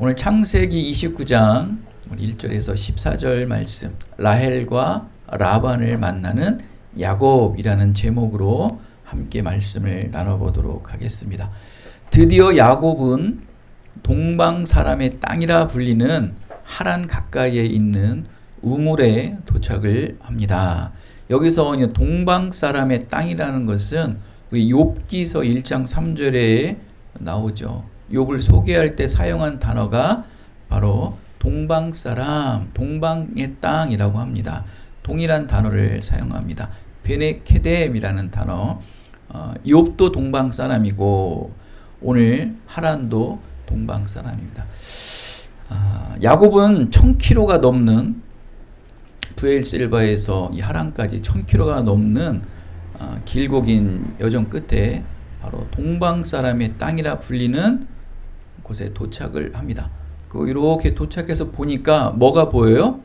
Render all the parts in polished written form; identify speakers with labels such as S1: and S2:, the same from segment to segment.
S1: 오늘 창세기 29장 1절에서 14절 말씀, 라헬과 라반을 만나는 야곱이라는 제목으로 함께 말씀을 나눠보도록 하겠습니다. 드디어 야곱은 동방 사람의 땅이라 불리는 하란 가까이에 있는 우물에 도착을 합니다. 여기서 동방 사람의 땅이라는 것은 우리 욥기서 1장 3절에 나오죠. 욥을 소개할 때 사용한 단어가 바로 동방 사람, 동방의 땅이라고 합니다. 동일한 단어를 사용합니다. 베네케뎀이라는 단어. 욥도 동방 사람이고 오늘 하란도 동방 사람입니다. 야곱은 1000km가 넘는 브엘셀바에서 이 하란까지 1000km가 넘는 길고 긴 여정 끝에 바로 동방 사람의 땅이라 불리는 곳에 도착을 합니다. 이렇게 도착해서 보니까 뭐가 보여요?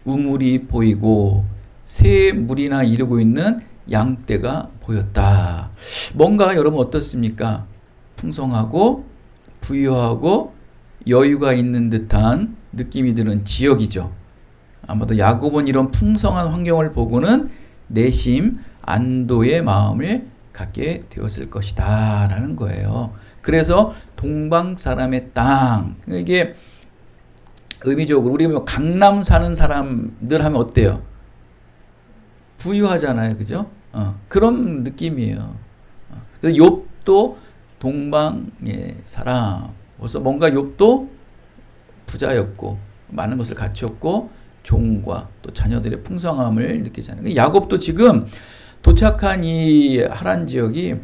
S1: 우물이 보이고 새 물이나 이르고 있는 양떼가 보였다. 뭔가 여러분 어떻습니까? 풍성하고 부유하고 여유가 있는 듯한 느낌이 드는 지역이죠. 아마도 야곱은 이런 풍성한 환경을 보고는 내심 안도의 마음을 갖게 되었을 것이다 라는 거예요. 그래서 동방 사람의 땅, 이게 의미적으로 우리 강남 사는 사람들 하면 어때요? 부유하잖아요, 그죠? 그런 느낌이에요. 그래서 욥도 동방의 사람. 그래서 뭔가 욥도 부자였고 많은 것을 갖췄고 종과 또 자녀들의 풍성함을 느끼잖아요. 야곱도 지금 도착한 이 하란 지역이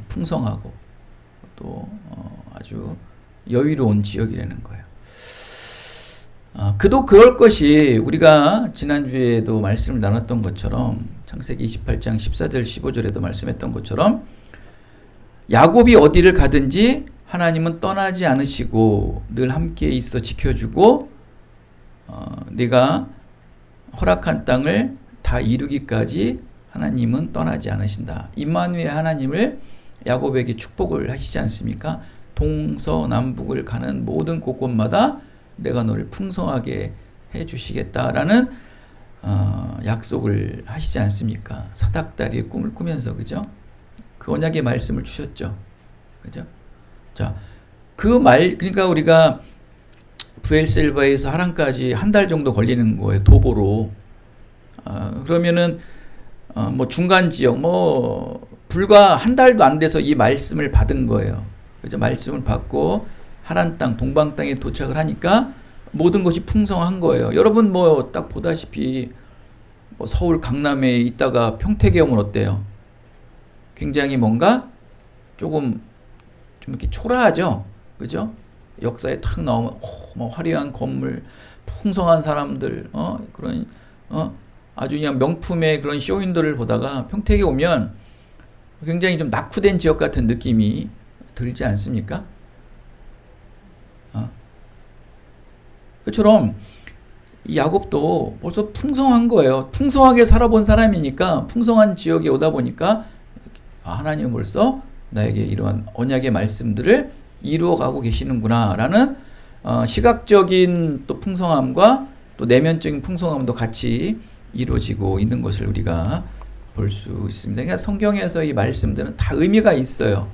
S1: 풍성하고 또 아주 여유로운 지역이라는 거예요. 그도 그럴 것이 우리가 지난주에도 말씀을 나눴던 것처럼 창세기 28장 14절 15절에도 말씀했던 것처럼 야곱이 어디를 가든지 하나님은 떠나지 않으시고 늘 함께 있어 지켜주고 네가 허락한 땅을 다 이루기까지 하나님은 떠나지 않으신다. 임마누엘 하나님을 야곱에게 축복을 하시지 않습니까? 동서남북을 가는 모든 곳곳마다 내가 너를 풍성하게 해주시겠다라는 약속을 하시지 않습니까? 사닥다리의 꿈을 꾸면서, 그죠? 그 언약의 말씀을 주셨죠. 그죠? 자, 그러니까 우리가 브엘셀바에서 하란까지 한 달 정도 걸리는 거예요. 도보로. 그러면은 뭐 중간 지역 불과 한 달도 안 돼서 이 말씀을 받은 거예요. 그죠? 말씀을 받고 하란 땅, 동방 땅에 도착을 하니까 모든 것이 풍성한 거예요. 여러분 딱 보다시피 서울 강남에 있다가 평택에 오면 어때요? 굉장히 뭔가 좀 이렇게 초라하죠. 그죠? 역사에 탁 나오면 화려한 건물, 풍성한 사람들, 그런 아주 그냥 명품의 그런 쇼윈도를 보다가 평택에 오면 굉장히 좀 낙후된 지역 같은 느낌이 들지 않습니까? 그처럼 이 야곱도 벌써 풍성한 거예요. 풍성하게 살아본 사람이니까 풍성한 지역에 오다 보니까 하나님은 벌써 나에게 이러한 언약의 말씀들을 이루어가고 계시는구나 라는 시각적인 또 풍성함과 또 내면적인 풍성함도 같이 이루어지고 있는 것을 우리가 볼 수 있습니다. 그러니까 성경에서 이 말씀들은 다 의미가 있어요.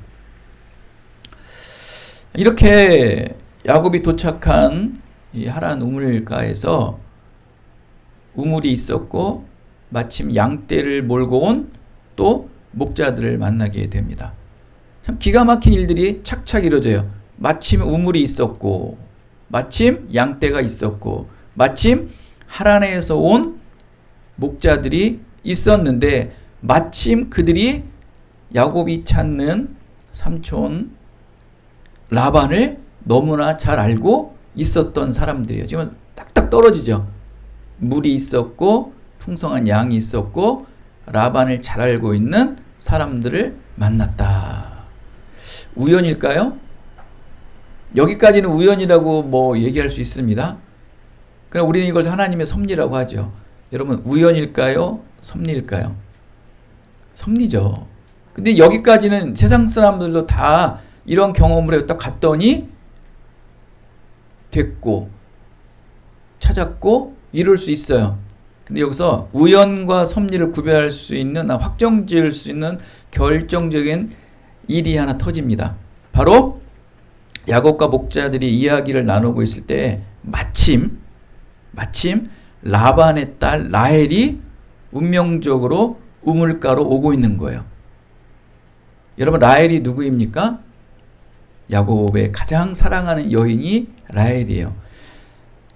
S1: 이렇게 야곱이 도착한 이 하란 우물가에서 우물이 있었고 마침 양떼를 몰고 온 또 목자들을 만나게 됩니다. 참 기가 막힌 일들이 착착 이루어져요. 마침 우물이 있었고 마침 양떼가 있었고 마침 하란에서 온 목자들이 있었는데 마침 그들이 야곱이 찾는 삼촌 라반을 너무나 잘 알고 있었던 사람들이에요. 지금 딱딱 떨어지죠. 물이 있었고 풍성한 양이 있었고 라반을 잘 알고 있는 사람들을 만났다. 우연일까요? 여기까지는 우연이라고 얘기할 수 있습니다. 그러나 우리는 이걸 하나님의 섭리라고 하죠. 여러분 우연일까요? 섭리일까요? 섭리죠. 근데 여기까지는 세상 사람들도 다 이런 경험을 해서 딱 갔더니 됐고 찾았고 이룰 수 있어요. 근데 여기서 우연과 섭리를 구별할 수 있는, 확정 지을 수 있는 결정적인 일이 하나 터집니다. 바로 야곱과 목자들이 이야기를 나누고 있을 때 마침 라반의 딸 라헬이 운명적으로 우물가로 오고 있는 거예요. 여러분, 라헬이 누구입니까? 야곱의 가장 사랑하는 여인이 라헬이에요.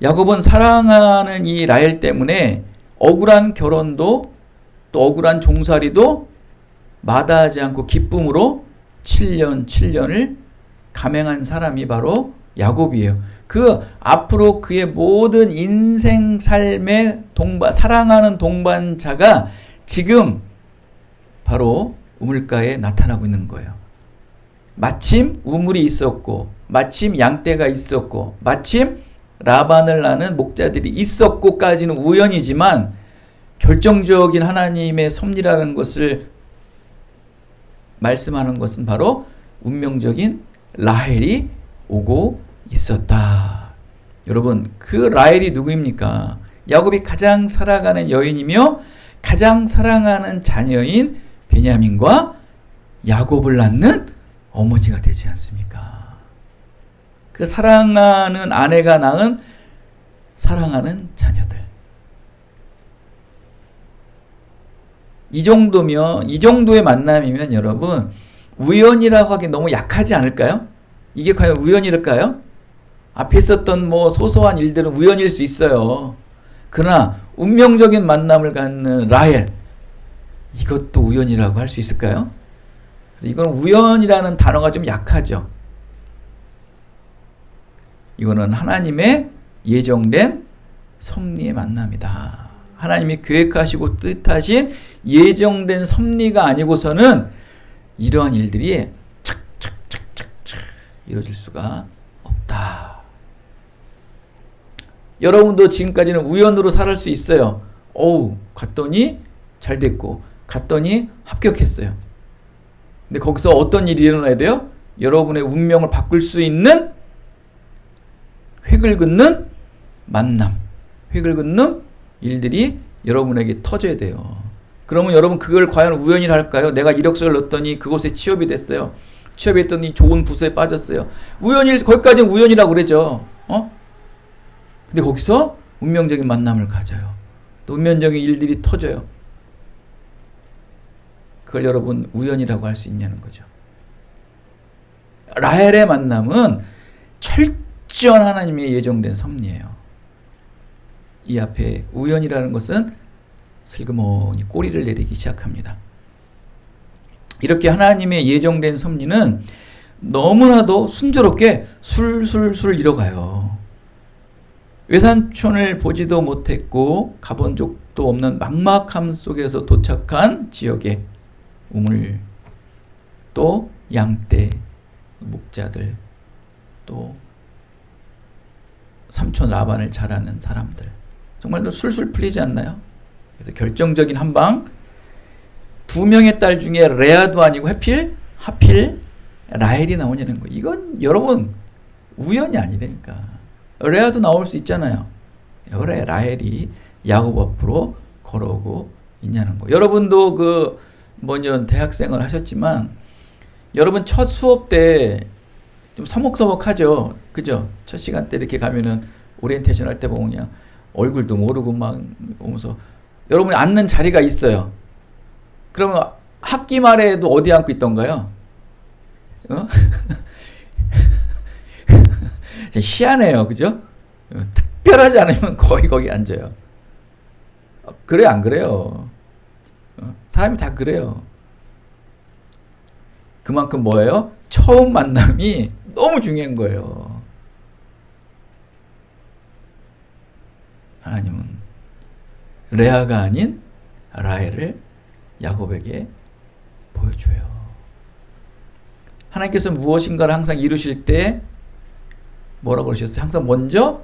S1: 야곱은 사랑하는 이 라헬 때문에 억울한 결혼도 또 억울한 종살이도 마다하지 않고 기쁨으로 7년을 감행한 사람이 바로 야곱이에요. 그 앞으로 그의 모든 인생 삶의 사랑하는 동반자가 지금 바로 우물가에 나타나고 있는 거예요. 마침 우물이 있었고, 마침 양떼가 있었고, 마침 라반을 낳는 목자들이 있었고까지는 우연이지만 결정적인 하나님의 섭리라는 것을 말씀하는 것은 바로 운명적인 라헬이 오고 있었다. 여러분, 그 라헬이 누구입니까? 야곱이 가장 사랑하는 여인이며 가장 사랑하는 자녀인 베냐민과 야곱을 낳는 어머니가 되지 않습니까? 그 사랑하는 아내가 낳은 사랑하는 자녀들. 이 정도의 만남이면 여러분, 우연이라고 하기 너무 약하지 않을까요? 이게 과연 우연일까요? 앞에 있었던 소소한 일들은 우연일 수 있어요. 그러나 운명적인 만남을 갖는 라헬, 이것도 우연이라고 할 수 있을까요? 이건 우연이라는 단어가 좀 약하죠. 이거는 하나님의 예정된 섭리의 만남이다. 하나님이 계획하시고 뜻하신 예정된 섭리가 아니고서는 이러한 일들이 착착착착착 이루어질 수가 없다. 여러분도 지금까지는 우연으로 살을 수 있어요. 갔더니 잘 됐고, 갔더니 합격했어요. 근데 거기서 어떤 일이 일어나야 돼요? 여러분의 운명을 바꿀 수 있는 획을 긋는 만남, 획을 긋는 일들이 여러분에게 터져야 돼요. 그러면 여러분, 그걸 과연 우연이라 할까요? 내가 이력서를 넣었더니 그곳에 취업이 됐어요. 취업했더니 좋은 부서에 빠졌어요. 거기까지는 우연이라고 그러죠. 근데 거기서 운명적인 만남을 가져요. 또 운명적인 일들이 터져요. 그걸 여러분 우연이라고 할 수 있냐는 거죠. 라헬의 만남은 철저한 하나님의 예정된 섭리예요. 이 앞에 우연이라는 것은 슬그머니 꼬리를 내리기 시작합니다. 이렇게 하나님의 예정된 섭리는 너무나도 순조롭게 술술술 이뤄가요. 외산촌을 보지도 못했고 가본 적도 없는 막막함 속에서 도착한 지역에 우물, 또 양떼, 목자들, 또 삼촌 라반을 잘 아는 사람들, 정말로 술술 풀리지 않나요? 그래서 결정적인 한방, 두 명의 딸 중에 레아도 아니고 하필 라헬이 나오냐는 거예요. 이건 여러분 우연이 아니라니까. 레아도 나올 수 있잖아요. 왜 라헬이 야곱 앞으로 걸어오고 있냐는 거. 여러분도 먼저 대학생을 하셨지만 여러분 첫 수업 때 좀 서먹서먹하죠. 그죠? 첫 시간 때 이렇게 가면은 오리엔테이션 할 때 보면 그냥 얼굴도 모르고 막 오면서 여러분이 앉는 자리가 있어요. 그러면 학기 말에도 어디 앉고 있던가요? 희한해요. 그죠? 특별하지 않으면 거의 거기 앉아요. 그래요, 안 그래요? 사람이 다 그래요. 그만큼 뭐예요? 처음 만남이 너무 중요한 거예요. 하나님은 레아가 아닌 라헬을 야곱에게 보여줘요. 하나님께서 무엇인가를 항상 이루실 때 뭐라고 그러셨어요? 항상 먼저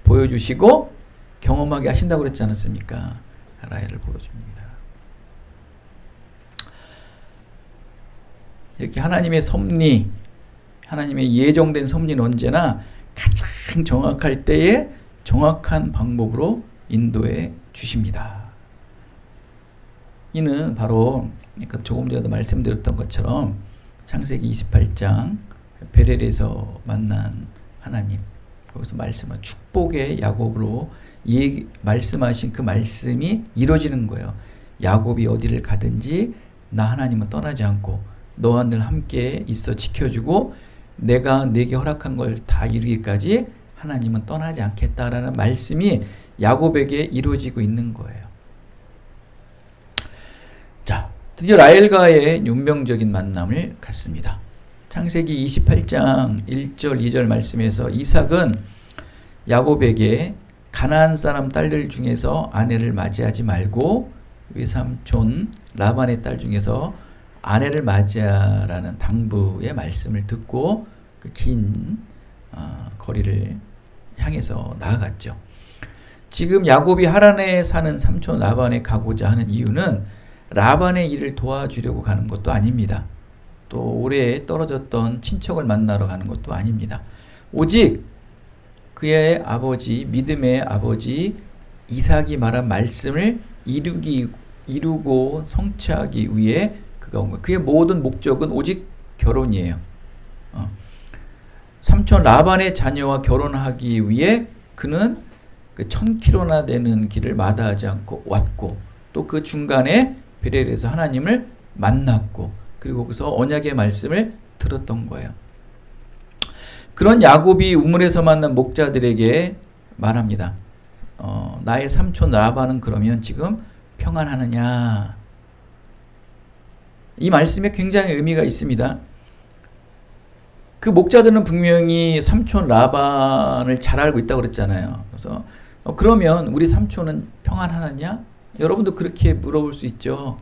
S1: 보여주시고 경험하게 하신다고 그랬지 않았습니까? 라헬을 보여줍니다. 이렇게 하나님의 섭리, 하나님의 예정된 섭리는 언제나 가장 정확할 때에 정확한 방법으로 인도해 주십니다. 이는 바로 조금 전에도 말씀드렸던 것처럼 창세기 28장 베델에서 만난 하나님, 거기서 말씀은 축복의 야곱으로 말씀하신 그 말씀이 이루어지는 거예요. 야곱이 어디를 가든지 나 하나님은 떠나지 않고 너와 늘 함께 있어 지켜주고 내가 내게 허락한 걸 다 이루기까지 하나님은 떠나지 않겠다라는 말씀이 야곱에게 이루어지고 있는 거예요. 자, 드디어 라헬과의 운명적인 만남을 갖습니다. 창세기 28장 1절 2절 말씀에서 이삭은 야곱에게 가나안 사람 딸들 중에서 아내를 맞이하지 말고 외삼촌 라반의 딸 중에서 아내를 맞이하라는 당부의 말씀을 듣고 그 긴 거리를 향해서 나아갔죠. 지금 야곱이 하란에 사는 삼촌 라반에 가고자 하는 이유는 라반의 일을 도와주려고 가는 것도 아닙니다. 또 오래 떨어졌던 친척을 만나러 가는 것도 아닙니다. 오직 그의 아버지, 믿음의 아버지 이삭이 말한 말씀을 이루고 성취하기 위해 그가 온 거예요. 그의 모든 목적은 오직 결혼이에요. 삼촌 라반의 자녀와 결혼하기 위해 그는 그 1000km나 되는 길을 마다하지 않고 왔고 또 그 중간에 베델에서 하나님을 만났고 그리고 거기서 언약의 말씀을 들었던 거예요. 그런 야곱이 우물에서 만난 목자들에게 말합니다. 나의 삼촌 라반은 그러면 지금 평안하느냐? 이 말씀에 굉장히 의미가 있습니다. 그 목자들은 분명히 삼촌 라반을 잘 알고 있다고 그랬잖아요. 그래서 그러면 우리 삼촌은 평안하느냐? 여러분도 그렇게 물어볼 수 있죠.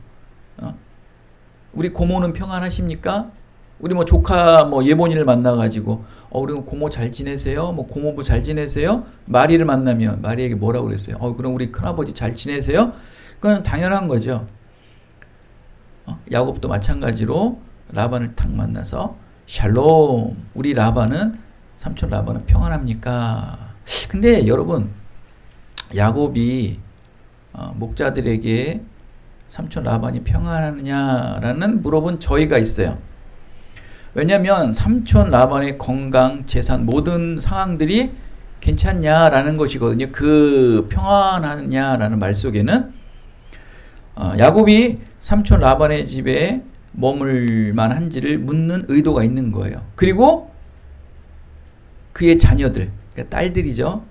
S1: 우리 고모는 평안하십니까? 우리 뭐 조카 예본이를 만나가지고 우리 고모 잘 지내세요? 고모부 잘 지내세요? 마리를 만나면 마리에게 뭐라고 그랬어요? 그럼 우리 큰아버지 잘 지내세요? 그건 당연한 거죠. 야곱도 마찬가지로 라반을 딱 만나서 샬롬, 우리 라반은 삼촌 라반은 평안합니까? 근데 여러분 야곱이 목자들에게 삼촌 라반이 평안하느냐라는 물어본 저희가 있어요. 왜냐하면 삼촌 라반의 건강, 재산 모든 상황들이 괜찮냐라는 것이거든요. 그 평안하냐라는 말 속에는 야곱이 삼촌 라반의 집에 머물만 한지를 묻는 의도가 있는 거예요. 그리고 그의 자녀들, 그러니까 딸들이죠.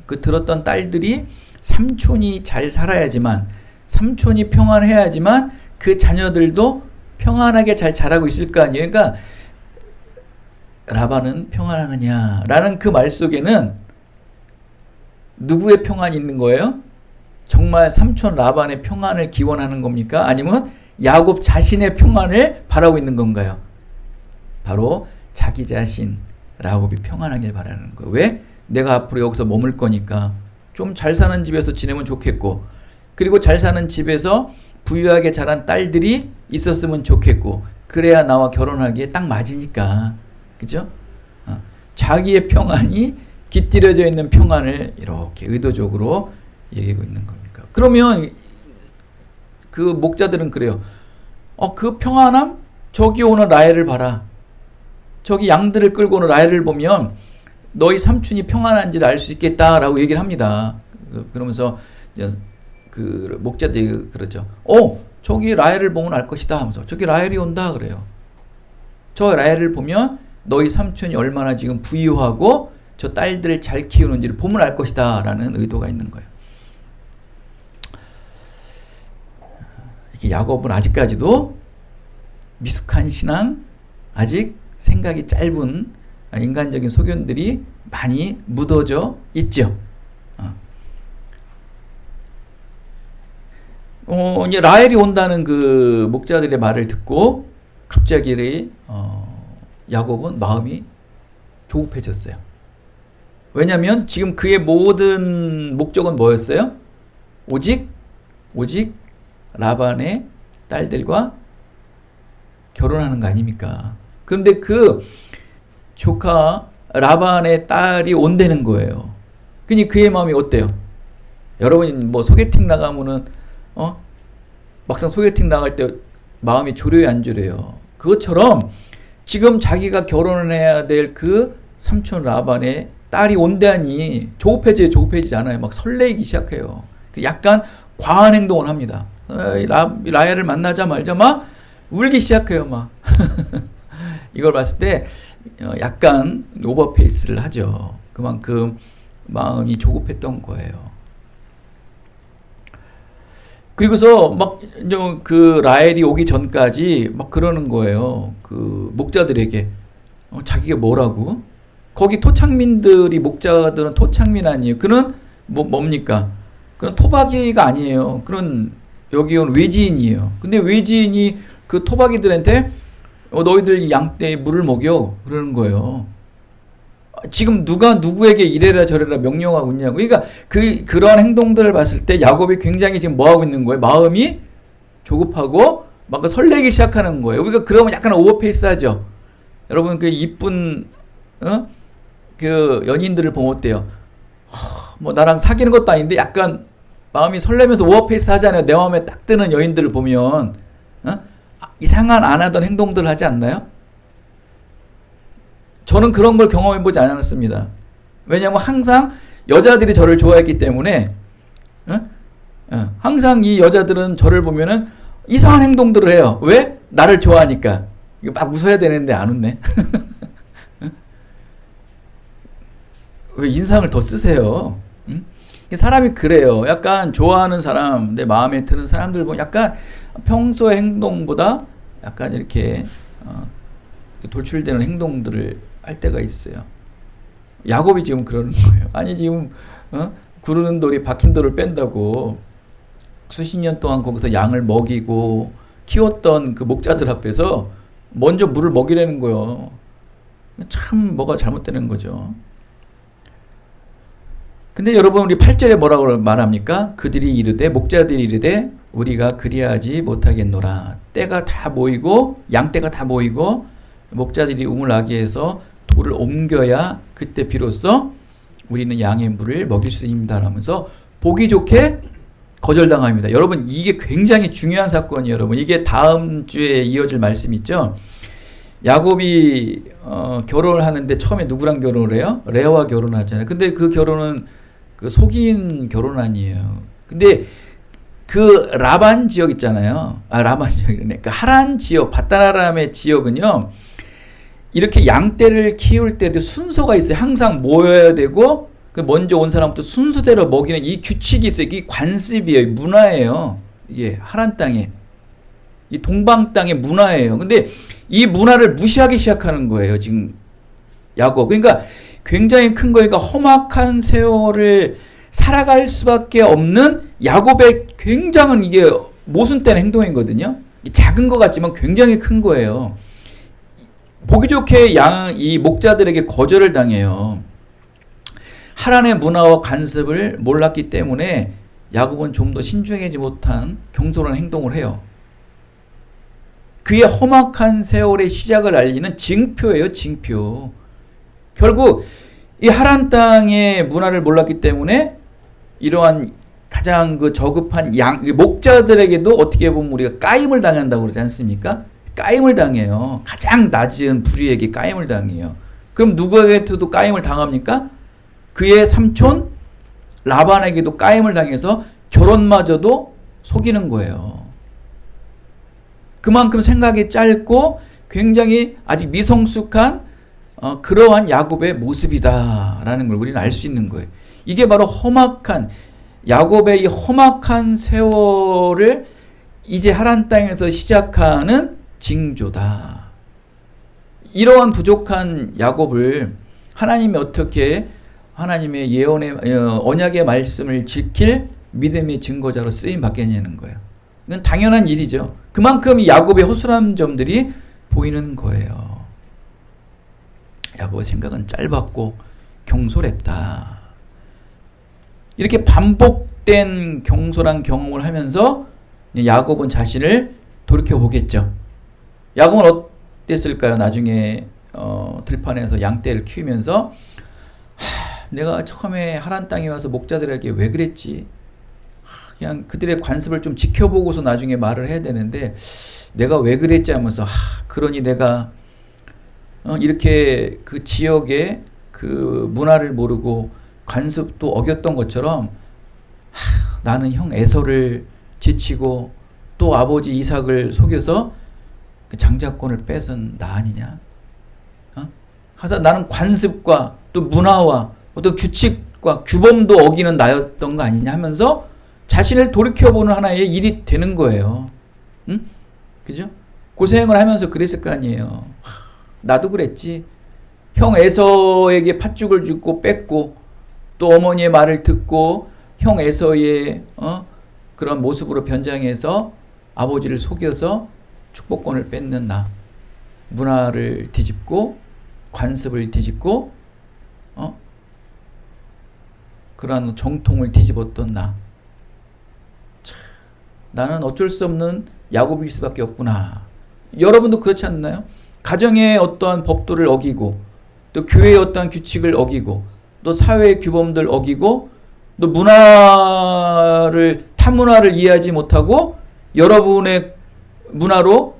S1: 그 들었던 딸들이 삼촌이 잘 살아야지만, 삼촌이 평안해야지만 그 자녀들도 평안하게 잘 자라고 있을 거 아니에요. 그러니까 라반은 평안하느냐라는 그 말 속에는 누구의 평안이 있는 거예요? 정말 삼촌 라반의 평안을 기원하는 겁니까? 아니면 야곱 자신의 평안을 바라고 있는 건가요? 바로 자기 자신 야곱이 평안하길 바라는 거예요. 왜? 내가 앞으로 여기서 머물 거니까 좀 잘 사는 집에서 지내면 좋겠고, 그리고 잘 사는 집에서 부유하게 자란 딸들이 있었으면 좋겠고, 그래야 나와 결혼하기에 딱 맞으니까. 그죠? 자기의 평안이 깃들여져 있는 평안을 이렇게 의도적으로 얘기하고 있는 겁니까? 그러면 그 목자들은 그래요. 그 평안함? 저기 오는 라헬을 봐라. 저기 양들을 끌고 오는 라헬을 보면 너희 삼촌이 평안한지를 알 수 있겠다라고 얘기를 합니다. 그러면서 그 목자들이 그러죠. 저기 라헬을 보면 알 것이다 하면서 저기 라헬이 온다 그래요. 저 라헬을 보면 너희 삼촌이 얼마나 지금 부유하고 저 딸들을 잘 키우는지를 보면 알 것이다 라는 의도가 있는 거예요. 야곱은 아직까지도 미숙한 신앙, 아직 생각이 짧은 인간적인 소견들이 많이 묻어져 있죠. 이제 라헬이 온다는 그 목자들의 말을 듣고 갑자기 야곱은 마음이 조급해졌어요. 왜냐하면 지금 그의 모든 목적은 뭐였어요? 오직 라반의 딸들과 결혼하는 거 아닙니까? 그런데 그 조카 라반의 딸이 온다는 거예요. 그니 그의 마음이 어때요? 여러분이 뭐 소개팅 나가면은 막상 소개팅 나갈 때 마음이 졸여요, 안 졸여요? 그것처럼 지금 자기가 결혼을 해야 될 그 삼촌 라반의 딸이 온다니 조급해지지 않아요. 막 설레이기 시작해요. 약간 과한 행동을 합니다. 라헬을 만나자 말자 막 울기 시작해요, 막. 이걸 봤을 때 약간 오버페이스를 하죠. 그만큼 마음이 조급했던 거예요. 그리고서 막 그 라헬이 오기 전까지 막 그러는 거예요. 그 목자들에게 자기가 뭐라고? 거기 토착민들이, 목자들은 토착민 아니에요. 그는 뭡니까? 그는 토박이가 아니에요. 그는 여기 온 외지인이에요. 근데 외지인이 그 토박이들한테 너희들 양떼에 물을 먹여 그러는 거예요. 지금 누가 누구에게 이래라 저래라 명령하고 있냐고. 그러니까 그러한 행동들을 봤을 때 야곱이 굉장히 지금 뭐 하고 있는 거예요? 마음이 조급하고 막 설레기 시작하는 거예요. 우리가 그러면 약간 오버페이스하죠. 여러분 그 이쁜 그 연인들을 보면 어때요? 뭐 나랑 사귀는 것도 아닌데 약간 마음이 설레면서 오버페이스 하잖아요. 내 마음에 딱 드는 여인들을 보면 이상한 안 하던 행동들 하지 않나요? 저는 그런 걸 경험해보지 않았습니다. 왜냐하면 항상 여자들이 저를 좋아했기 때문에 항상 이 여자들은 저를 보면은 이상한 행동들을 해요. 왜? 나를 좋아하니까. 이거 막 웃어야 되는데 안 웃네. 왜 인상을 더 쓰세요? 사람이 그래요. 약간 좋아하는 사람, 내 마음에 드는 사람들 보면 약간 평소의 행동보다 약간 이렇게 돌출되는 행동들을 할 때가 있어요. 야곱이 지금 그러는 거예요. 아니 지금 구르는 돌이 박힌 돌을 뺀다고 수십 년 동안 거기서 양을 먹이고 키웠던 그 목자들 앞에서 먼저 물을 먹이려는 거예요. 참 뭐가 잘못되는 거죠. 근데 여러분 우리 8절에 뭐라고 말합니까? 그들이 이르되, 목자들이 이르되 우리가 그리하지 못하겠노라. 때가 다 모이고 양떼가 다 모이고 목자들이 우물나게 해서 돌을 옮겨야 그때 비로소 우리는 양의 물을 먹일 수 있습니다 라면서 보기 좋게 거절당합니다. 여러분 이게 굉장히 중요한 사건이에요. 여러분 이게 다음 주에 이어질 말씀 있죠. 야곱이 결혼을 하는데 처음에 누구랑 결혼을 해요? 레아와 결혼하잖아요. 근데 그 결혼은 그 속인 결혼 아니에요. 근데 그 라반 지역 있잖아요. 라반 지역이네. 그 하란 지역, 밧단아람의 지역은요. 이렇게 양떼를 키울 때도 순서가 있어요. 항상 모여야 되고 먼저 온 사람부터 순서대로 먹이는 이 규칙이 있어요. 이게 관습이에요. 문화예요. 이게 하란 땅에. 이 동방 땅의 문화예요. 근데 이 문화를 무시하기 시작하는 거예요. 지금 야곱. 그러니까 굉장히 큰 거니까 험악한 세월을 살아갈 수밖에 없는 야곱의 굉장한 이게 모순된 행동이거든요. 작은 것 같지만 굉장히 큰 거예요. 보기 좋게 이 목자들에게 거절을 당해요. 하란의 문화와 관습을 몰랐기 때문에 야곱은 좀 더 신중하지 못한 경솔한 행동을 해요. 그의 험악한 세월의 시작을 알리는 징표예요, 징표. 결국 이 하란 땅의 문화를 몰랐기 때문에 이러한 가장 그 저급한 목자들에게도 어떻게 보면 우리가 까임을 당한다고 그러지 않습니까? 까임을 당해요. 가장 낮은 부류에게 까임을 당해요. 그럼 누구에게도 까임을 당합니까? 그의 삼촌 라반에게도 까임을 당해서 결혼마저도 속이는 거예요. 그만큼 생각이 짧고 굉장히 아직 미성숙한 그러한 야곱의 모습이다라는 걸 우리는 알 수 있는 거예요. 이게 바로 험악한 야곱의 이 험악한 세월을 이제 하란 땅에서 시작하는 징조다. 이러한 부족한 야곱을 하나님이 어떻게 하나님의 예언의 언약의 말씀을 지킬 믿음의 증거자로 쓰임 받겠냐는 거예요. 이건 당연한 일이죠. 그만큼 이 야곱의 허술한 점들이 보이는 거예요. 야곱의 생각은 짧았고 경솔했다. 이렇게 반복된 경솔한 경험을 하면서 야곱은 자신을 돌이켜보겠죠. 야곱은 어땠을까요? 나중에 들판에서 양떼를 키우면서 내가 처음에 하란 땅에 와서 목자들에게 왜 그랬지? 그냥 그들의 관습을 좀 지켜보고서 나중에 말을 해야 되는데 내가 왜 그랬지 하면서 그러니 내가 이렇게 그 지역의 그 문화를 모르고 관습도 어겼던 것처럼 나는 형 에서를 지치고 또 아버지 이삭을 속여서 그 장자권을 뺏은 나 아니냐? 하사 나는 관습과 또 문화와 어떤 규칙과 규범도 어기는 나였던 거 아니냐 하면서 자신을 돌이켜보는 하나의 일이 되는 거예요. 응? 그죠? 고생을 하면서 그랬을 거 아니에요. 나도 그랬지. 형 에서에게 팥죽을 주고 뺏고 또 어머니의 말을 듣고 형 에서의 그런 모습으로 변장해서 아버지를 속여서 축복권을 뺏는 나. 문화를 뒤집고 관습을 뒤집고 그러한 정통을 뒤집었던 나. 나는 어쩔 수 없는 야곱일 수밖에 없구나. 여러분도 그렇지 않나요? 가정의 어떠한 법도를 어기고 또 교회의 어떠한 규칙을 어기고 또 사회의 규범들 어기고 또 문화를 타문화를 이해하지 못하고 여러분의 문화로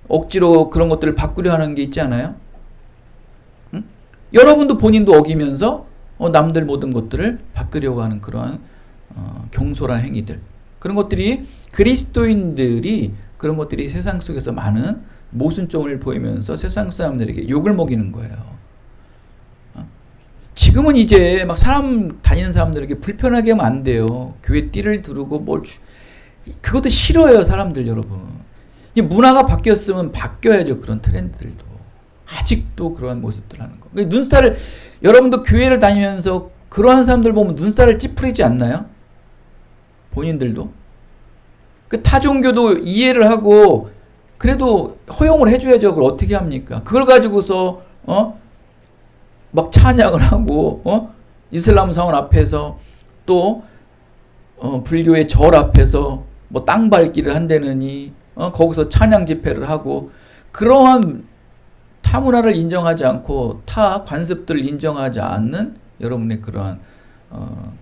S1: 억지로 그런 것들을 바꾸려 하는 게 있지 않아요? 응? 여러분도 본인도 어기면서 남들 모든 것들을 바꾸려고 하는 그러한 경솔한 행위들, 그런 것들이 그리스도인들이 그런 것들이 세상 속에서 많은 모순점을 보이면서 세상 사람들에게 욕을 먹이는 거예요. 지금은 이제 막 사람 다니는 사람들에게 불편하게 하면 안 돼요. 교회 띠를 두르고 그것도 싫어요, 사람들 여러분. 이 문화가 바뀌었으면 바뀌어야죠, 그런 트렌드들도. 아직도 그러한 모습들 하는 거. 눈살을, 여러분도 교회를 다니면서 그러한 사람들 보면 눈살을 찌푸리지 않나요? 본인들도. 그 타종교도 이해를 하고 그래도 허용을 해줘야죠. 그걸 어떻게 합니까? 그걸 가지고서 막 찬양을 하고 이슬람 사원 앞에서 또 불교의 절 앞에서 뭐 땅 밟기를 한다느니 거기서 찬양 집회를 하고 그러한 타 문화를 인정하지 않고 타 관습들을 인정하지 않는 여러분의 그러한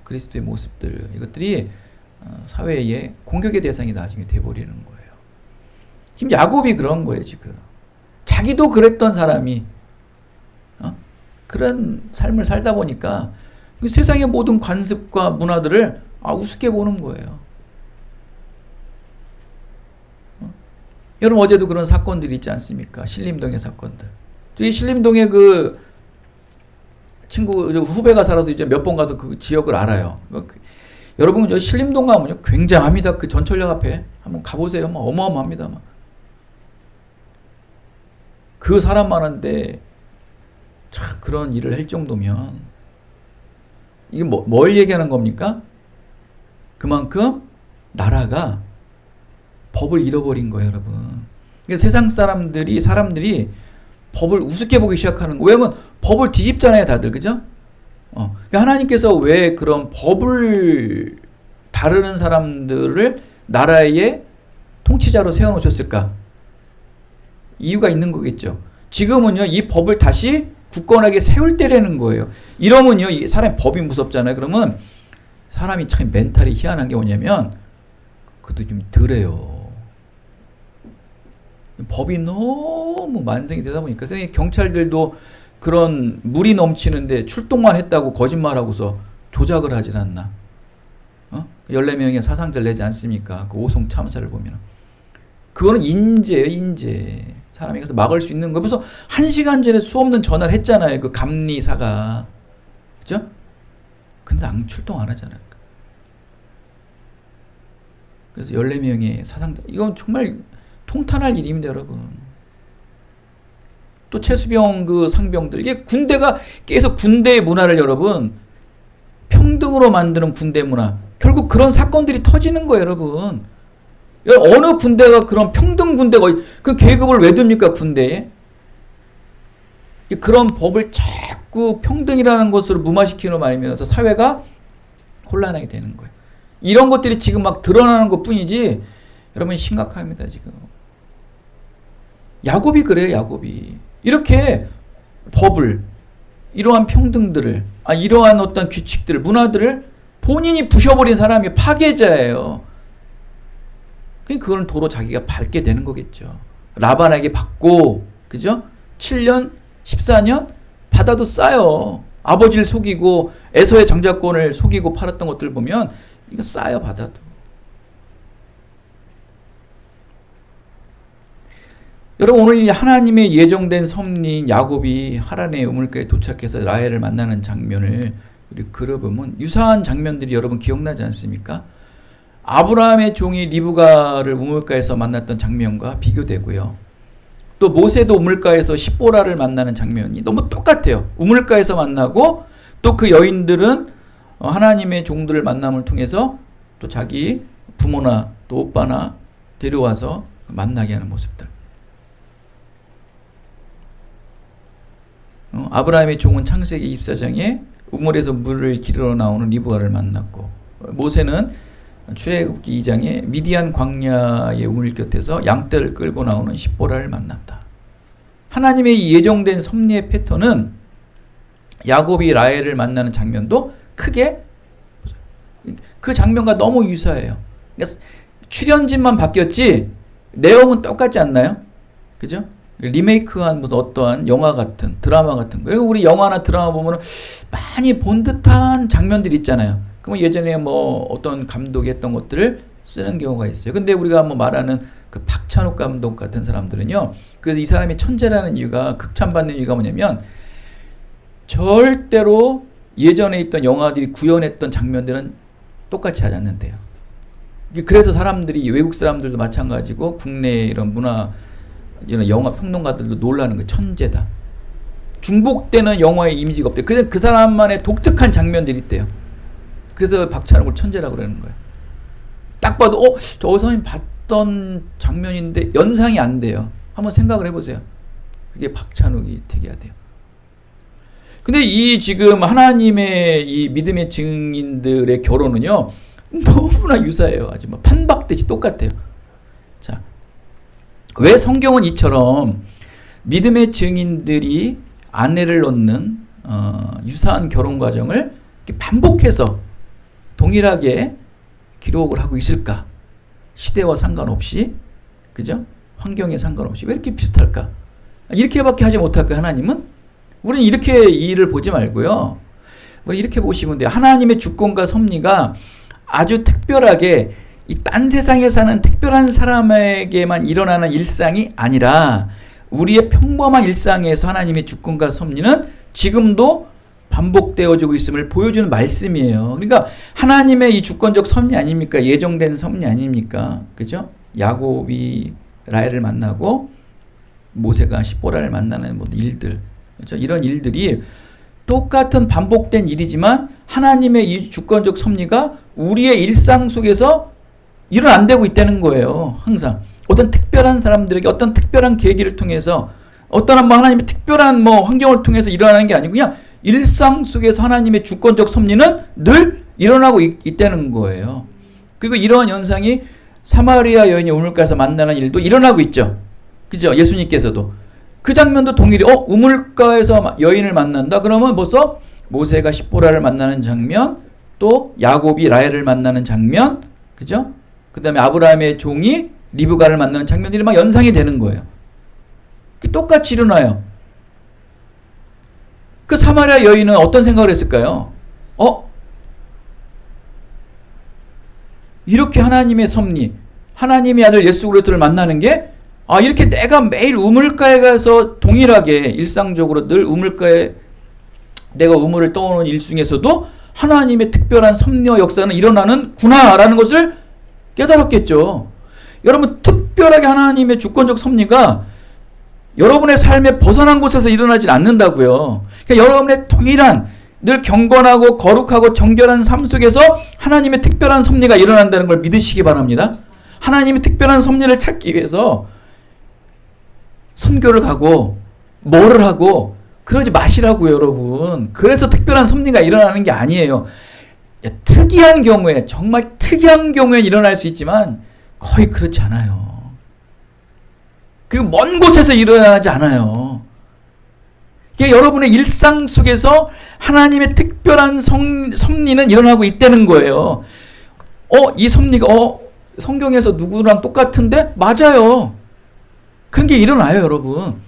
S1: 그리스도의 모습들, 이것들이 사회의 공격의 대상이 나중에 돼버리는 거예요. 지금 야곱이 그런 거예요. 지금 자기도 그랬던 사람이 그런 삶을 살다 보니까 세상의 모든 관습과 문화들을 우습게 보는 거예요. 여러분 어제도 그런 사건들이 있지 않습니까? 신림동의 사건들. 이 신림동에 그 친구 후배가 살아서 이제 몇 번 가서 그 지역을 알아요. 여러분 저 신림동 가면요 굉장합니다. 그 전철역 앞에 한번 가보세요. 막 어마어마합니다. 막. 그 사람 많은데 참 그런 일을 할 정도면 이게 뭘 얘기하는 겁니까? 그만큼 나라가 법을 잃어버린 거예요, 여러분. 그러니까 세상 사람들이 법을 우습게 보기 시작하는 거예요. 왜냐면 법을 뒤집잖아요, 다들. 그죠? 그러니까 하나님께서 왜 그런 법을 다루는 사람들을 나라의 통치자로 세워놓으셨을까? 이유가 있는 거겠죠. 지금은요, 이 법을 다시 굳건하게 세울 때라는 거예요. 이러면요, 이 사람의 법이 무섭잖아요. 그러면 사람이 참 멘탈이 희한한 게 뭐냐면, 그것도 좀 덜해요. 법이 너무 만성이 되다 보니까, 경찰들도 그런 물이 넘치는데 출동만 했다고 거짓말하고서 조작을 하질 않나. 14명의 사상자를 내지 않습니까? 그 오송 참사를 보면. 그거는 인재예요, 인재. 사람이 가서 막을 수 있는 거. 그래서 1시간 전에 수없는 전화를 했잖아요. 그 감리사가. 그죠? 근데 출동 안 하잖아요. 그래서 14명의 사상자. 이건 정말 통탄할 일입니다, 여러분. 또 최수병 그 상병들. 이게 군대가 계속 군대의 문화를 여러분 평등으로 만드는 군대 문화. 결국 그런 사건들이 터지는 거예요, 여러분. 어느 군대가 그런 평등 군대가 그 계급을 왜 둡니까, 군대에? 그런 법을 자꾸 평등이라는 것으로 무마시키는 말이면서 사회가 혼란하게 되는 거예요. 이런 것들이 지금 막 드러나는 것 뿐이지, 여러분 심각합니다, 지금. 야곱이 그래요, 야곱이. 이렇게 법을, 이러한 평등들을, 이러한 어떤 규칙들을, 문화들을 본인이 부셔버린 사람이 파괴자예요. 그거는 도로 자기가 밟게 되는 거겠죠. 라반에게 받고, 그죠? 7년, 14년 받아도 싸요. 아버지를 속이고 에서의 장자권을 속이고 팔았던 것들 보면 이거 싸요, 받아도. 여러분, 오늘 이 하나님의 예정된 섭리인 야곱이 하란의 우물가에 도착해서 라헬을 만나는 장면을 우리 그려보면 유사한 장면들이 여러분 기억나지 않습니까? 아브라함의 종이 리브가를 우물가에서 만났던 장면과 비교되고요. 또 모세도 우물가에서 십보라를 만나는 장면이 너무 똑같아요. 우물가에서 만나고 또 그 여인들은 하나님의 종들을 만남을 통해서 또 자기 부모나 또 오빠나 데려와서 만나게 하는 모습들. 아브라함의 종은 창세기 24장에 우물에서 물을 기르러 나오는 리브가를 만났고, 모세는 출애굽기 2장에 미디안 광야의 우물 곁에서 양떼를 끌고 나오는 십보라를 만났다. 하나님의 이 예정된 섭리의 패턴은 야곱이 라헬을 만나는 장면도 크게 그 장면과 너무 유사해요. 그러니까 출연진만 바뀌었지 내용은 똑같지 않나요? 그죠? 리메이크한 무슨 어떠한 영화 같은, 드라마 같은 거. 그리고 우리 영화나 드라마 보면 많이 본 듯한 장면들이 있잖아요. 그러면 예전에 뭐 어떤 감독이 했던 것들을 쓰는 경우가 있어요. 근데 우리가 뭐 말하는 그 박찬욱 감독 같은 사람들은요, 그래서 이 사람이 천재라는 이유가, 극찬받는 이유가 뭐냐면, 절대로 예전에 있던 영화들이 구현했던 장면들은 똑같이 하지 않는데요. 그래서 사람들이, 외국 사람들도 마찬가지고 국내 이런 문화, 이런 영화 평론가들도 놀라는 거, 천재다. 중복되는 영화의 이미지가 없대요. 그냥 그 사람만의 독특한 장면들이 있대요. 그래서 박찬욱을 천재라고 그러는 거예요. 딱 봐도 저 어디서 봤던 장면인데 연상이 안 돼요. 한번 생각을 해보세요. 그게 박찬욱이 특이하대요. 근데 이 지금 하나님의 이 믿음의 증인들의 결혼은요, 너무나 유사해요. 아주 뭐 판박듯이 똑같아요. 자, 왜 성경은 이처럼 믿음의 증인들이 아내를 얻는 유사한 결혼 과정을 반복해서 동일하게 기록을 하고 있을까? 시대와 상관없이, 그죠? 환경에 상관없이 왜 이렇게 비슷할까? 이렇게밖에 하지 못할까, 하나님은? 우리는 이렇게 이 일을 보지 말고요. 우리 이렇게 보시면 돼요. 하나님의 주권과 섭리가 아주 특별하게 이 딴 세상에 사는 특별한 사람에게만 일어나는 일상이 아니라 우리의 평범한 일상에서 하나님의 주권과 섭리는 지금도 반복되어지고 있음을 보여주는 말씀이에요. 그러니까 하나님의 이 주권적 섭리 아닙니까? 예정된 섭리 아닙니까? 그죠? 야곱이 라헬을 만나고 모세가 십보라를 만나는 모든 일들, 그렇죠? 이런 일들이 똑같은 반복된 일이지만 하나님의 이 주권적 섭리가 우리의 일상 속에서 일어난다고 있다는 거예요. 항상 어떤 특별한 사람들에게 어떤 특별한 계기를 통해서 어떤 뭐 하나님의 특별한 뭐 환경을 통해서 일어나는 게 아니고 그냥 일상 속에서 하나님의 주권적 섭리는 늘 일어나고 있다는 거예요. 그리고 이러한 현상이 사마리아 여인이 우물가에서 만나는 일도 일어나고 있죠. 그죠? 예수님께서도 그 장면도 동일히 우물가에서 여인을 만난다 그러면 벌써 모세가 십보라를 만나는 장면, 또 야곱이 라헬을 만나는 장면, 그죠? 그 다음에 아브라함의 종이 리브가를 만나는 장면들이 막 연상이 되는 거예요. 똑같이 일어나요. 그 사마리아 여인은 어떤 생각을 했을까요? 이렇게 하나님의 섭리, 하나님의 아들 예수 그리스도를 만나는 게 이렇게 내가 매일 우물가에 가서 동일하게 일상적으로 늘 우물가에 내가 우물을 떠오는 일 중에서도 하나님의 특별한 섭리와 역사는 일어나는구나라는 것을 깨달았겠죠. 여러분, 특별하게 하나님의 주권적 섭리가 여러분의 삶에 벗어난 곳에서 일어나질 않는다고요. 그러니까 여러분의 동일한 늘 경건하고 거룩하고 정결한 삶 속에서 하나님의 특별한 섭리가 일어난다는 걸 믿으시기 바랍니다. 하나님의 특별한 섭리를 찾기 위해서 선교를 가고 뭐를 하고 그러지 마시라고요, 여러분. 그래서 특별한 섭리가 일어나는 게 아니에요. 특이한 경우에, 정말 특이한 경우에 일어날 수 있지만 거의 그렇지 않아요. 그리고 먼 곳에서 일어나지 않아요. 이게 여러분의 일상 속에서 하나님의 특별한 섭리는 일어나고 있다는 거예요. 이 섭리가 성경에서 누구랑 똑같은데? 맞아요. 그런 게 일어나요, 여러분.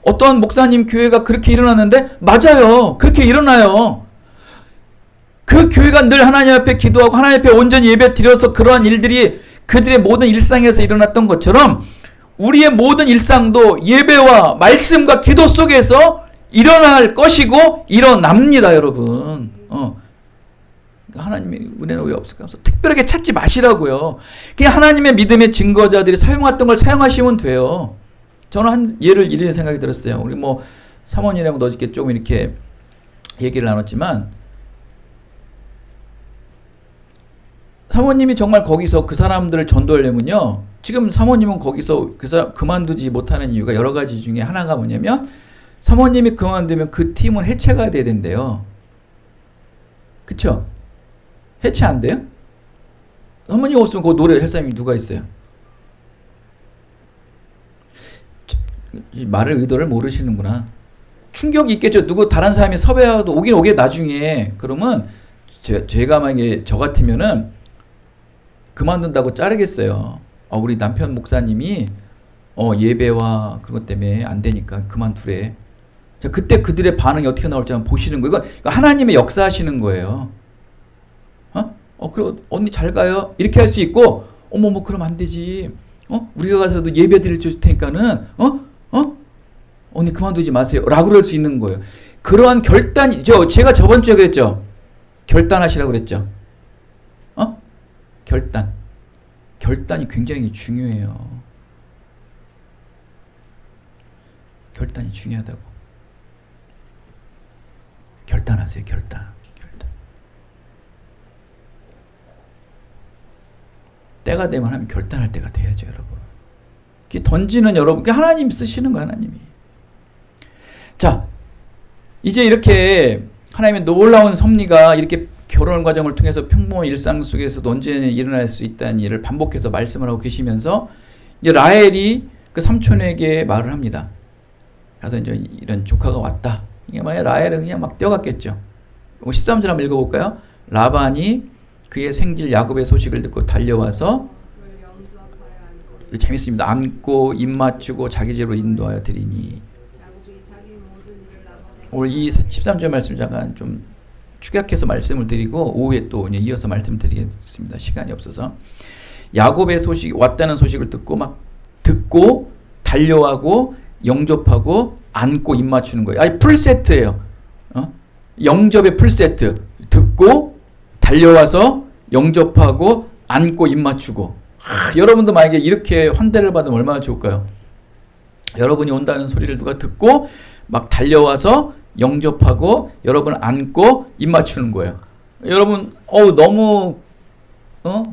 S1: 어떤 목사님 교회가 그렇게 일어났는데? 맞아요. 그렇게 일어나요. 그 교회가 늘 하나님 앞에 기도하고 하나님 앞에 온전히 예배 드려서 그러한 일들이 그들의 모든 일상에서 일어났던 것처럼 우리의 모든 일상도 예배와 말씀과 기도 속에서 일어날 것이고 일어납니다, 여러분. 하나님의 은혜는 왜 없을까? 특별하게 찾지 마시라고요. 그냥 하나님의 믿음의 증거자들이 사용했던 걸 사용하시면 돼요. 저는 한 예를 이런 생각이 들었어요. 우리 뭐 사모님이랑 어저께 조금 이렇게 얘기를 나눴지만 사모님이 정말 거기서 그 사람들을 전도하려면요. 지금 사모님은 거기서 그 사람 그만두지 못하는 이유가 여러 가지 중에 하나가 뭐냐면 사모님이 그만두면 그 팀은 해체가 돼야 된대요. 그쵸? 해체 안 돼요? 사모님 없으면 그 노래 할 사람이 누가 있어요? 말을 의도를 모르시는구나. 충격이 있겠죠. 누구 다른 사람이 섭외하고 오긴 오게 나중에. 그러면 제가 만약에 저 같으면은 그만둔다고 자르겠어요. 우리 남편 목사님이 예배와 그것 때문에 안 되니까 그만두래. 자, 그때 그들의 반응이 어떻게 나올지 한번 보시는 거예요. 이거 하나님의 역사하시는 거예요. 그럼 언니 잘 가요. 이렇게 할 수 있고, 뭐 그럼 안 되지. 우리가 가서도 예배 드릴 테니까는 언니 그만두지 마세요. 라고 그럴 수 있는 거예요. 그러한 결단이 제가 저번 주에 그랬죠. 결단하시라고 그랬죠. 결단이 굉장히 중요해요. 결단이 중요하다고. 결단하세요. 결단. 때가 되면 하면 결단할 때가 돼야죠, 여러분. 던지는 여러분, 하나님 쓰시는 거예요, 하나님이. 자, 이제 이렇게 하나님의 놀라운 섭리가 이렇게 결혼 과정을 통해서 평범한 일상 속에서도 언제나 일어날 수 있다는 일을 반복해서 말씀을 하고 계시면서 이제 라헬이 그 삼촌에게 말을 합니다. 가서 이제 이런 조카가 왔다. 이게 만약 라헬은 그냥 막 뛰어갔겠죠. 13절 한번 읽어볼까요? 라반이 그의 생질 야곱의 소식을 듣고 달려와서 이거 재밌습니다. 안고 입 맞추고 자기 집으로 인도하여 드리니. 오늘 이 13절 말씀 잠깐 좀 축약해서 말씀을 드리고 오후에 또 이어서 말씀을 드리겠습니다. 시간이 없어서. 야곱의 소식 왔다는 소식을 듣고 달려가고 영접하고 안고 입 맞추는 거예요. 아니 풀세트예요. 영접의 풀세트. 듣고 달려와서 영접하고 안고 입 맞추고. 여러분도 만약에 이렇게 환대를 받으면 얼마나 좋을까요? 여러분이 온다는 소리를 누가 듣고 막 달려와서 영접하고 여러분 안고 입 맞추는 거예요. 여러분 너무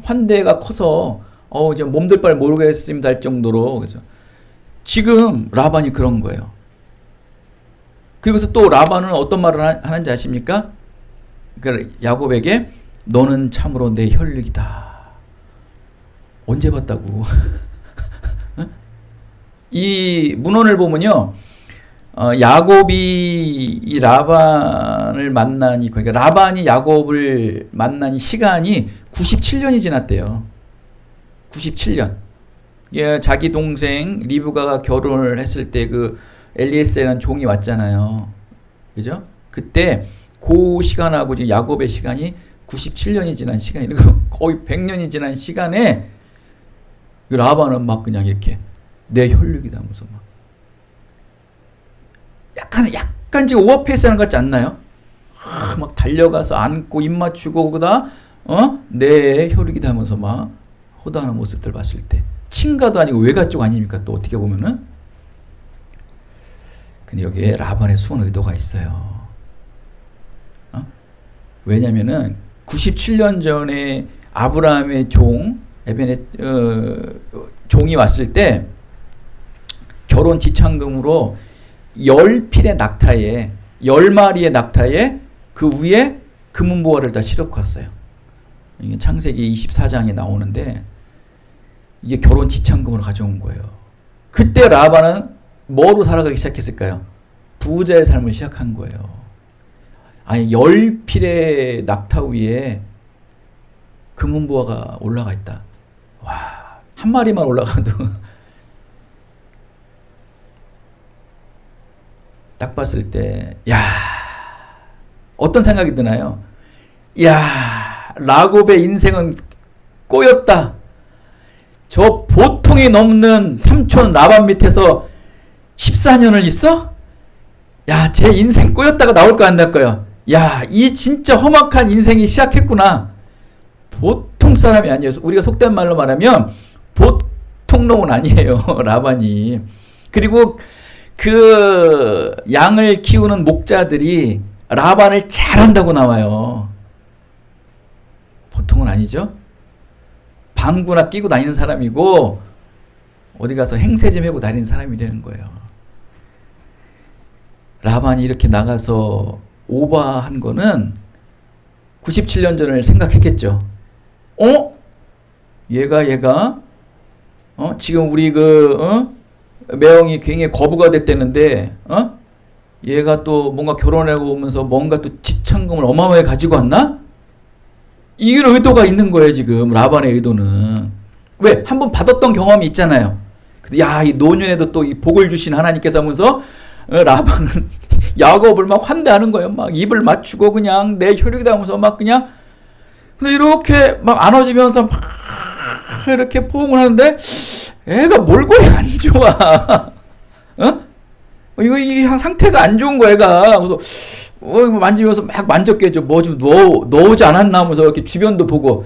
S1: 환대가 커서 이제 몸둘 바를 모르겠습니다 할 정도로. 그래서 지금 라반이 그런 거예요. 그리고서 또 라반은 어떤 말을 하는지 아십니까? 그러니까 야곱에게 너는 참으로 내 혈육이다. 언제 봤다고? 이 문헌을 보면요. 야곱이 이 라반을 만나니, 그러니까 라반이 야곱을 만나니 시간이 97년이 지났대요. 97년. 예, 자기 동생 리브가가 결혼을 했을 때 그 엘리에셀이라는 종이 왔잖아요. 그죠? 그때 그 시간하고 지금 야곱의 시간이 97년이 지난 시간이, 거의 100년이 지난 시간에 라반은 막 그냥 이렇게 내 혈육이다 하면서 막 약간 지금 오버페이스 하는 것 같지 않나요? 막 달려가서 안고 입 맞추고 그다 내 혈육이다 하면서 막 호도하는 모습들 봤을 때 친가도 아니고 외가 쪽 아닙니까? 또 어떻게 보면은. 근데 여기에 라반의 숨은 의도가 있어요. 왜냐면은 97년 전에 아브라함의 종 종이 왔을 때 결혼 지참금으로 10필의 낙타에 10마리의 낙타에 그 위에 금은보화를 다 실어고 왔어요. 이게 창세기 24장에 나오는데 이게 결혼 지참금으로 가져온 거예요. 그때 라반은 뭐로 살아가기 시작했을까요? 부자의 삶을 시작한 거예요. 아니 10필의 낙타 위에 금은보화가 올라가 있다. 와, 한 마리만 올라가도 딱 봤을 때, 야, 어떤 생각이 드나요? 야, 라곱의 인생은 꼬였다. 저 보통이 넘는 삼촌 라반 밑에서 14년을 있어? 야, 제 인생 꼬였다가 나올까 안 나올까요? 야, 이 진짜 험악한 인생이 시작했구나. 보통 사람이 아니어서, 우리가 속된 말로 말하면 보통 놈은 아니에요, 라반이. 그리고 그 양을 키우는 목자들이 라반을 잘한다고 나와요. 보통은 아니죠. 방구나 끼고 다니는 사람이고 어디 가서 행세 좀 하고 다니는 사람이라는 거예요. 라반이 이렇게 나가서 오바한 거는 97년 전을 생각했겠죠. 얘가 지금 우리 매형이 굉장히 거부가 됐다는데, 얘가 또 뭔가 결혼하고 오면서 뭔가 또 지참금을 어마어마하게 가지고 왔나? 이런 의도가 있는 거예요, 지금. 라반의 의도는. 왜? 한번 받았던 경험이 있잖아요. 야, 이 노년에도 또 이 복을 주신 하나님께서 하면서, 라반은 야곱을 막 환대하는 거예요. 막 입을 맞추고 그냥 내 혈육이다 하면서 막 그냥. 근데 이렇게 막 안아주면서 막 이렇게 포옹을 하는데, 애가 몰골이 안 좋아. 이거 상태가 안 좋은 거야, 애가. 그래서, 만지면서 막 만졌겠죠. 뭐 좀 넣지 않았나 하면서 이렇게 주변도 보고,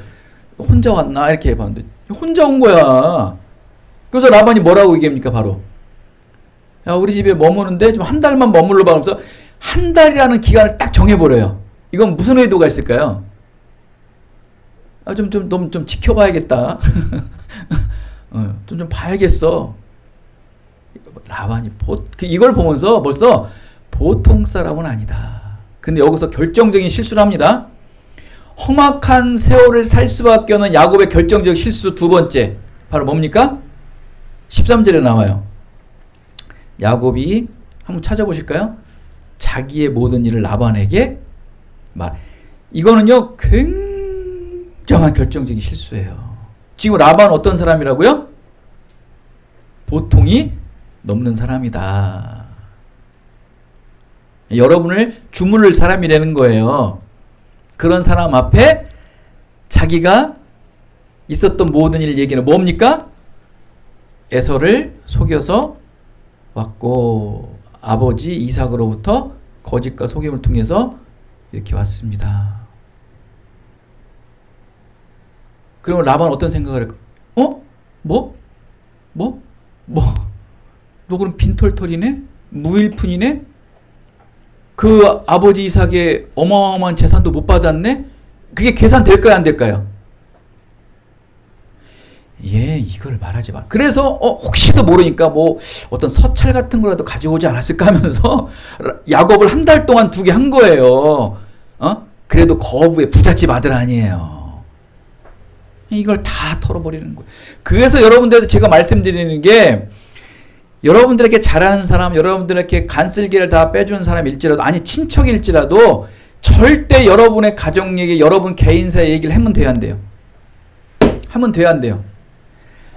S1: 혼자 왔나? 이렇게 해봤는데, 혼자 온 거야. 그래서 라반이 뭐라고 얘기합니까, 바로? 야, 우리 집에 머무는데 좀 한 달만 머물러 봐. 하면서 한 달이라는 기간을 딱 정해버려요. 이건 무슨 의도가 있을까요? 좀 지켜봐야겠다. 좀 봐야겠어. 라반이 이걸 보면서 벌써 보통 사람은 아니다. 근데 여기서 결정적인 실수를 합니다. 험악한 세월을 살 수밖에 없는 야곱의 결정적 실수 두 번째. 바로 뭡니까? 13절에 나와요. 야곱이 한번 찾아보실까요? 자기의 모든 일을 라반에게 이거는요 굉장한 결정적인 실수예요. 지금 라반은 어떤 사람이라고요? 보통이 넘는 사람이다. 여러분을 주물를 사람이라는 거예요. 그런 사람 앞에 자기가 있었던 모든 일 얘기는 뭡니까? 에서를 속여서 왔고 아버지 이삭으로부터 거짓과 속임을 통해서 이렇게 왔습니다. 그러면 라반은 어떤 생각을 할까? 너 그럼 빈털털이네? 무일푼이네? 그 아버지 이삭의 어마어마한 재산도 못 받았네? 그게 계산될까요, 안 될까요? 이걸 말하지 마. 그래서 혹시도 모르니까 뭐 어떤 서찰 같은 거라도 가지고 오지 않았을까 하면서 야곱을 한 달 동안 두게 한 거예요. 그래도 거부의 부잣집 아들 아니에요. 이걸 다 털어버리는 거예요. 그래서 여러분들한테 제가 말씀드리는 게, 여러분들에게 잘하는 사람, 여러분들에게 간슬기를 다 빼주는 사람일지라도, 아니 친척일지라도 절대 여러분의 가정 얘기, 여러분 개인사 얘기를 하면 돼야 한대요. 하면 돼야 한대요.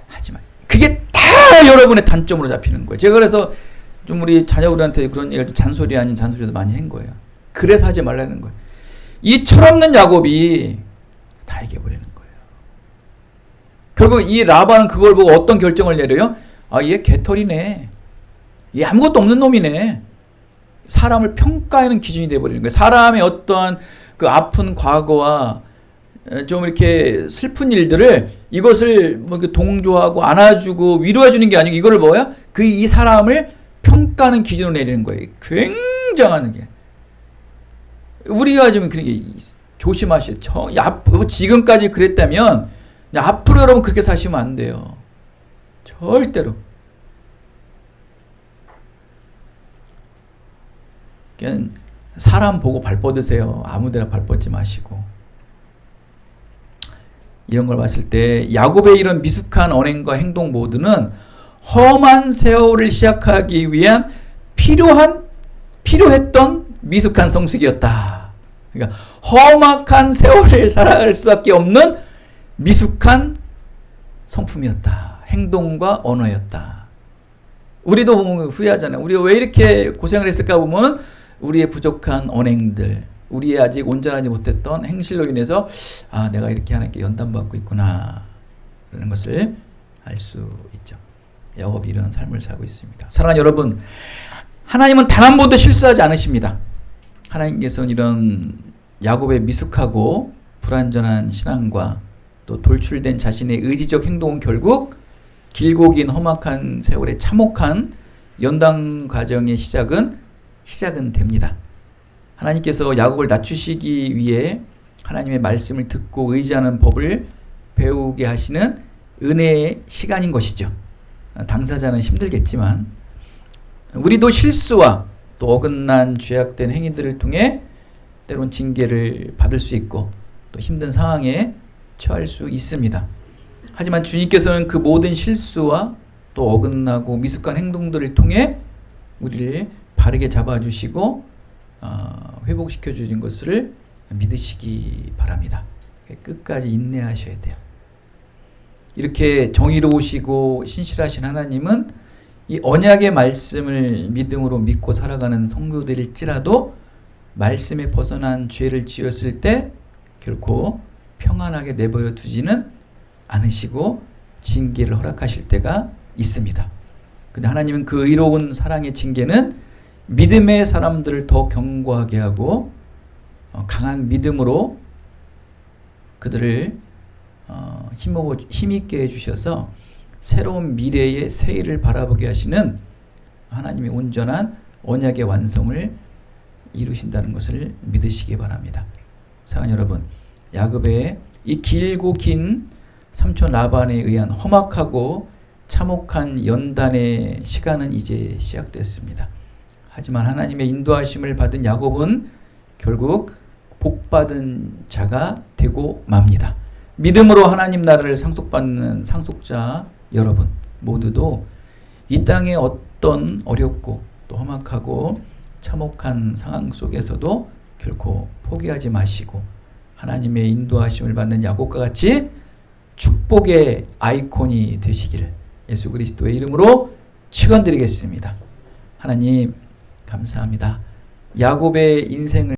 S1: 하지만 그게 다 여러분의 단점으로 잡히는 거예요. 제가 그래서 좀 우리 자녀들한테 그런 얘기를 잔소리 아닌 잔소리도 많이 한 거예요. 그래서 하지 말라는 거예요. 이 철없는 야곱이 다 얘기해버리는 거예요. 결국 이 라반은 그걸 보고 어떤 결정을 내려요? 얘 개털이네. 얘 아무것도 없는 놈이네. 사람을 평가하는 기준이 되어버리는 거예요. 사람의 어떠한 그 아픈 과거와 좀 이렇게 슬픈 일들을, 이것을 뭐 동조하고 안아주고 위로해주는 게 아니고, 이거를 뭐야? 이 사람을 평가하는 기준으로 내리는 거예요. 굉장한 게. 우리가 좀 그렇게 조심하셔야 돼요. 지금까지 그랬다면 앞으로 여러분 그렇게 사시면 안 돼요. 절대로. 그냥 사람 보고 발 뻗으세요. 아무데나 발 뻗지 마시고. 이런 걸 봤을 때 야곱의 이런 미숙한 언행과 행동 모두는 험한 세월을 시작하기 위한 필요한 필요했던 미숙한 성숙이었다. 그러니까 험악한 세월을 살아갈 수밖에 없는 미숙한 성품이었다. 행동과 언어였다. 우리도 보면 후회하잖아요. 우리가 왜 이렇게 고생을 했을까 보면 우리의 부족한 언행들, 우리의 아직 온전하지 못했던 행실로 인해서 내가 이렇게 하나님께 연단받고 있구나 라는 것을 알 수 있죠. 야곱이 이런 삶을 살고 있습니다. 사랑하는 여러분, 하나님은 단 한 번도 실수하지 않으십니다. 하나님께서는 이런 야곱의 미숙하고 불완전한 신앙과 또 돌출된 자신의 의지적 행동은 결국 길고 긴 험악한 세월의 참혹한 연단 과정의 시작은 됩니다. 하나님께서 야곱을 낮추시기 위해 하나님의 말씀을 듣고 의지하는 법을 배우게 하시는 은혜의 시간인 것이죠. 당사자는 힘들겠지만 우리도 실수와 또 어긋난 죄악된 행위들을 통해 때론 징계를 받을 수 있고 또 힘든 상황에 처할 수 있습니다. 하지만 주님께서는 그 모든 실수와 또 어긋나고 미숙한 행동들을 통해 우리를 바르게 잡아주시고 회복시켜 주신 것을 믿으시기 바랍니다. 끝까지 인내하셔야 돼요. 이렇게 정의로우시고 신실하신 하나님은 이 언약의 말씀을 믿음으로 믿고 살아가는 성도들일지라도 말씀에 벗어난 죄를 지었을 때 결코 평안하게 내버려 두지는 않으시고 징계를 허락하실 때가 있습니다. 근데 하나님은 그 의로운 사랑의 징계는 믿음의 사람들을 더 견고하게 하고 강한 믿음으로 그들을 힘있게 해주셔서 새로운 미래의 새해를 바라보게 하시는 하나님의 온전한 언약의 완성을 이루신다는 것을 믿으시기 바랍니다. 사랑하는 여러분, 야곱의 이 길고 긴 삼촌 라반에 의한 험악하고 참혹한 연단의 시간은 이제 시작됐습니다. 하지만 하나님의 인도하심을 받은 야곱은 결국 복받은 자가 되고 맙니다. 믿음으로 하나님 나라를 상속받는 상속자 여러분 모두도 이 땅의 어떤 어렵고 또 험악하고 참혹한 상황 속에서도 결코 포기하지 마시고 하나님의 인도하심을 받는 야곱과 같이 축복의 아이콘이 되시기를 예수 그리스도의 이름으로 축원드리겠습니다. 하나님 감사합니다. 야곱의 인생을